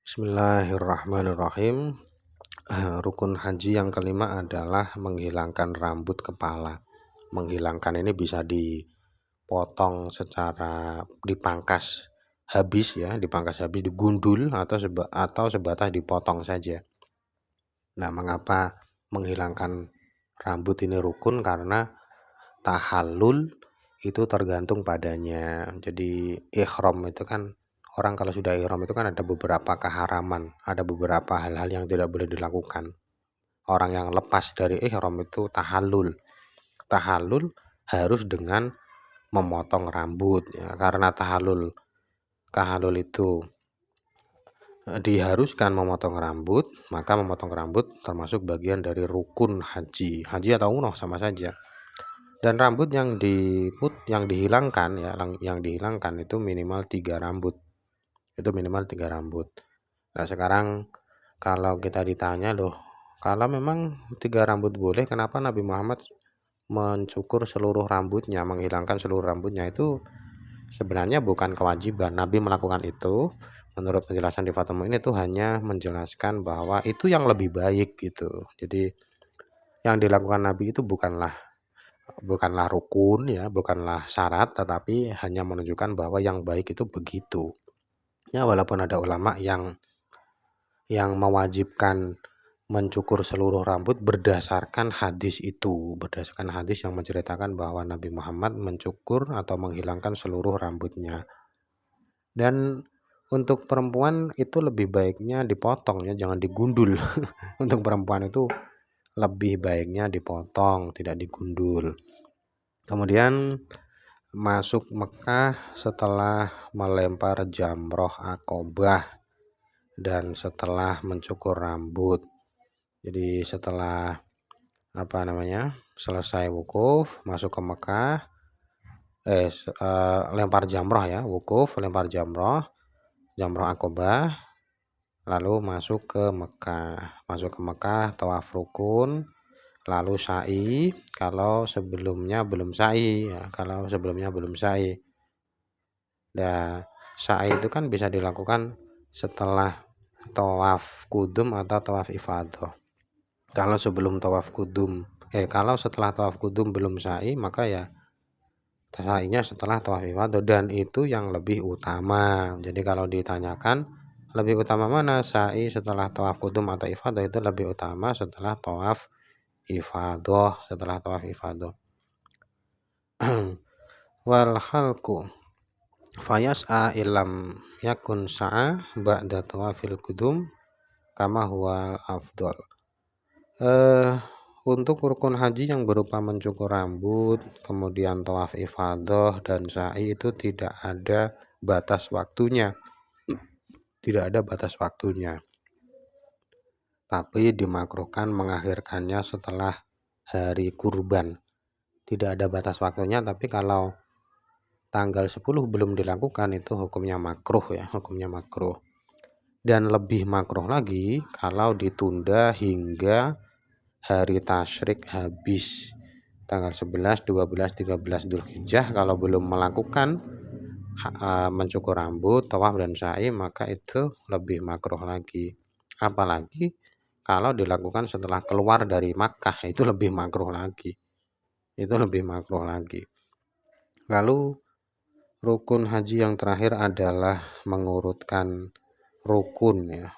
Bismillahirrahmanirrahim. Rukun haji yang kelima adalah menghilangkan rambut kepala. Menghilangkan ini bisa dipotong secara dipangkas habis ya, dipangkas habis, digundul atau sebatas dipotong saja. Nah, mengapa menghilangkan rambut ini rukun? Karena tahallul itu tergantung padanya. Jadi ihram itu kan orang kalau sudah ihram itu kan ada beberapa keharaman, ada beberapa hal-hal yang tidak boleh dilakukan. Orang yang lepas dari ihram itu tahallul. Tahallul harus dengan memotong rambut ya, karena tahallul itu diharuskan memotong rambut, maka memotong rambut termasuk bagian dari rukun haji. Haji atau umroh sama saja. Dan rambut yang dihilangkan ya, yang dihilangkan itu minimal 3 rambut. Itu minimal 3 rambut. Nah, sekarang kalau kita ditanya, loh, kalau memang 3 rambut boleh, kenapa Nabi Muhammad mencukur seluruh rambutnya, menghilangkan seluruh rambutnya? Itu sebenarnya bukan kewajiban. Nabi melakukan itu menurut penjelasan di Fathul Mu'in itu hanya menjelaskan bahwa itu yang lebih baik gitu. Jadi yang dilakukan Nabi itu bukanlah rukun ya, bukanlah syarat, tetapi hanya menunjukkan bahwa yang baik itu begitu. Ya, walaupun ada ulama yang mewajibkan mencukur seluruh rambut berdasarkan hadis itu, berdasarkan hadis yang menceritakan bahwa Nabi Muhammad mencukur atau menghilangkan seluruh rambutnya. Dan untuk perempuan itu lebih baiknya dipotong ya, jangan digundul. Untuk perempuan itu lebih baiknya dipotong, tidak digundul. Kemudian masuk Mekah setelah melempar jamroh Aqobah dan setelah mencukur rambut. Jadi setelah selesai wukuf, masuk ke Mekah, lempar jamroh ya, wukuf, lempar jamroh Aqobah, lalu masuk ke Mekah, tawaf rukun, lalu sa'i kalau sebelumnya belum sa'i ya, Nah, sa'i itu kan bisa dilakukan setelah tawaf kudum atau tawaf ifadah. Kalau setelah tawaf kudum belum sa'i, maka ya sa'inya setelah tawaf ifadah, dan itu yang lebih utama. Jadi kalau ditanyakan lebih utama mana, sa'i setelah tawaf kudum atau ifadah, itu lebih utama setelah tawaf ifadah, wal halku fayas'a ilam yakun sa'a ba'da tawafil kudum kama huwal afdol. Untuk rukun haji yang berupa mencukur rambut, kemudian tawaf ifadah dan sa'i itu tidak ada batas waktunya. Tapi dimakruhkan mengakhirkannya setelah hari kurban. Tidak ada batas waktunya, tapi kalau tanggal 10 belum dilakukan itu hukumnya makruh ya, Dan lebih makruh lagi kalau ditunda hingga hari tasyrik habis, tanggal 11, 12, 13 Dzulhijjah, kalau belum melakukan mencukur rambut, tawaf dan sa'i, maka itu lebih makruh lagi. Apalagi kalau dilakukan setelah keluar dari Makkah, itu lebih makruh lagi. Lalu rukun haji yang terakhir adalah mengurutkan rukun ya,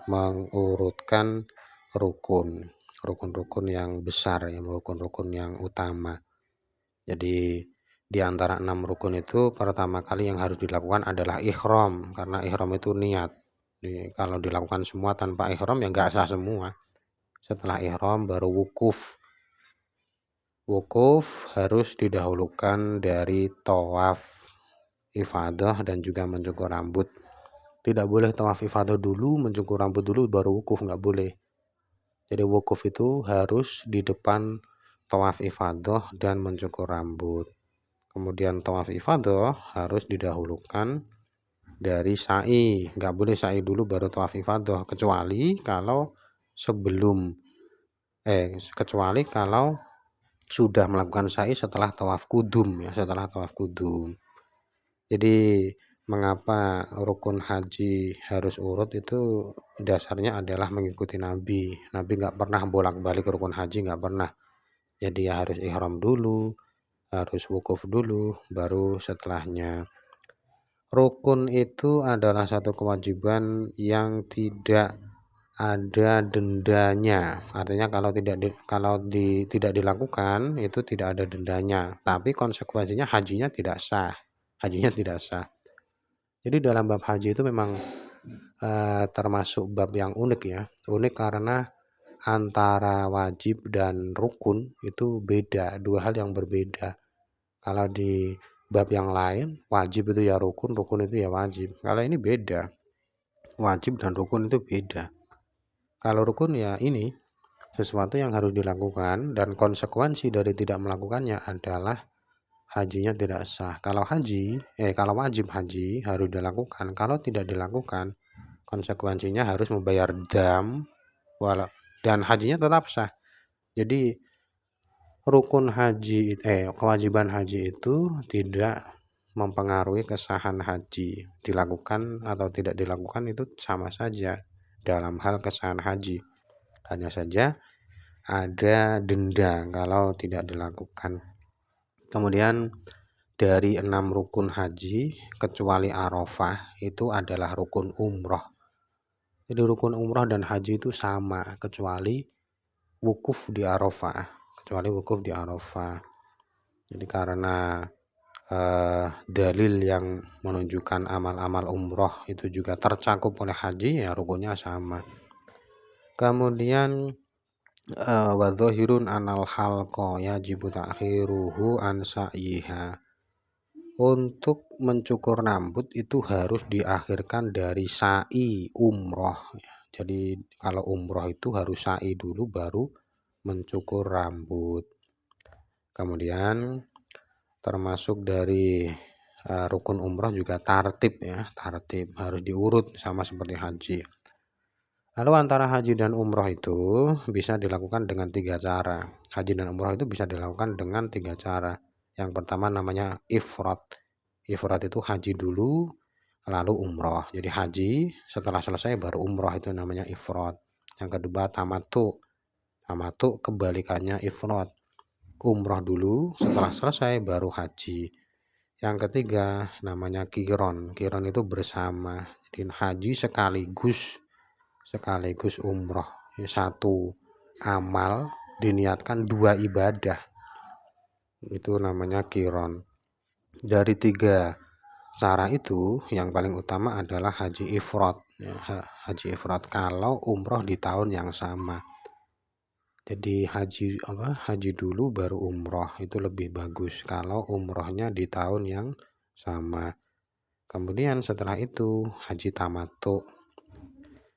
mengurutkan rukun yang besar ya, rukun yang utama. Jadi di antara 6 rukun itu pertama kali yang harus dilakukan adalah ihram, karena ihram itu niat. Jadi, kalau dilakukan semua tanpa ihram ya nggak sah semua. Setelah ihram baru wukuf. Wukuf harus didahulukan dari tawaf ifadah dan juga mencukur rambut. Tidak boleh tawaf ifadah dulu, mencukur rambut dulu baru wukuf, nggak boleh. Jadi wukuf itu harus di depan tawaf ifadah dan mencukur rambut. Kemudian tawaf ifadah harus didahulukan dari sa'i. Nggak boleh sa'i dulu baru tawaf ifadah, kecuali kalau sudah melakukan sa'i setelah tawaf kudum ya, Jadi mengapa rukun haji harus urut itu dasarnya adalah mengikuti Nabi. Nabi nggak pernah bolak-balik rukun haji, nggak pernah. Jadi ya harus ihram dulu, harus wukuf dulu, baru setelahnya. Rukun itu adalah satu kewajiban yang tidak ada dendanya. Artinya tidak dilakukan itu tidak ada dendanya, tapi konsekuensinya hajinya tidak sah. Hajinya tidak sah. Jadi dalam bab haji itu memang termasuk bab yang unik ya. Unik karena antara wajib dan rukun itu beda, dua hal yang berbeda. Kalau di bab yang lain, wajib itu ya rukun, rukun itu ya wajib. Kalau ini beda, wajib dan rukun itu beda. Kalau rukun ya ini sesuatu yang harus dilakukan dan konsekuensi dari tidak melakukannya adalah hajinya tidak sah. Kalau wajib haji harus dilakukan. Kalau tidak dilakukan, konsekuensinya harus membayar dam dan hajinya tetap sah. Jadi kewajiban haji itu tidak mempengaruhi kesahan haji. Dilakukan atau tidak dilakukan itu sama saja dalam hal kesahan haji. Hanya saja ada denda kalau tidak dilakukan. Kemudian dari 6 rukun haji kecuali Arafah itu adalah rukun umroh. Jadi rukun umroh dan haji itu sama kecuali wukuf di Arafah. Jadi karena dalil yang menunjukkan amal-amal umroh itu juga tercakup oleh haji, ya rukunnya sama. Kemudian wa dhahirun anal halqa yajibu ta'khiruhu an sa'yiha. Untuk mencukur rambut itu harus diakhirkan dari sa'i umroh. Jadi kalau umroh itu harus sa'i dulu baru mencukur rambut. Kemudian termasuk dari rukun umroh juga tartib ya, tartib harus diurut sama seperti haji. Lalu antara haji dan umroh itu bisa dilakukan dengan 3 cara. Haji dan umroh itu bisa dilakukan dengan 3 cara. Yang pertama namanya ifrad. Ifrad itu haji dulu lalu umroh. Jadi haji setelah selesai baru umroh, itu namanya ifrad. Yang kedua tamattu. Tamattu kebalikannya ifrad. Umroh dulu setelah selesai baru haji. Yang ketiga namanya qiron. Qiron itu bersama. Jadi haji sekaligus umroh. Satu amal diniatkan 2 ibadah. Itu namanya qiron. Dari 3 cara itu yang paling utama adalah haji ifrad. Haji ifrad kalau umroh di tahun yang sama. Jadi haji dulu baru umroh itu lebih bagus kalau umrohnya di tahun yang sama. Kemudian setelah itu haji tamattu.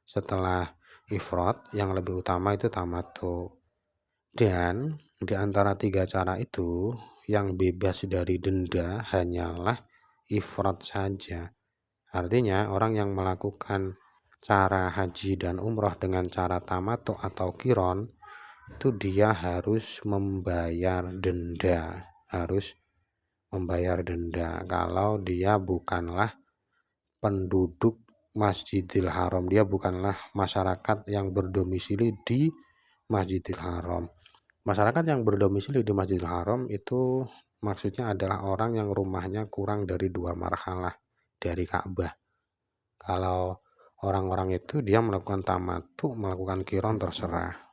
Setelah ifrad yang lebih utama itu tamattu. Dan di antara 3 cara itu yang bebas dari denda hanyalah ifrad saja. Artinya orang yang melakukan cara haji dan umroh dengan cara tamattu atau qiron itu dia harus membayar denda. Kalau dia bukanlah penduduk Masjidil Haram, dia bukanlah masyarakat yang berdomisili di Masjidil Haram. Masyarakat yang berdomisili di Masjidil Haram itu maksudnya adalah orang yang rumahnya kurang dari 2 marhalah dari Ka'bah. Kalau orang-orang itu dia melakukan tamattu, melakukan qiron terserah.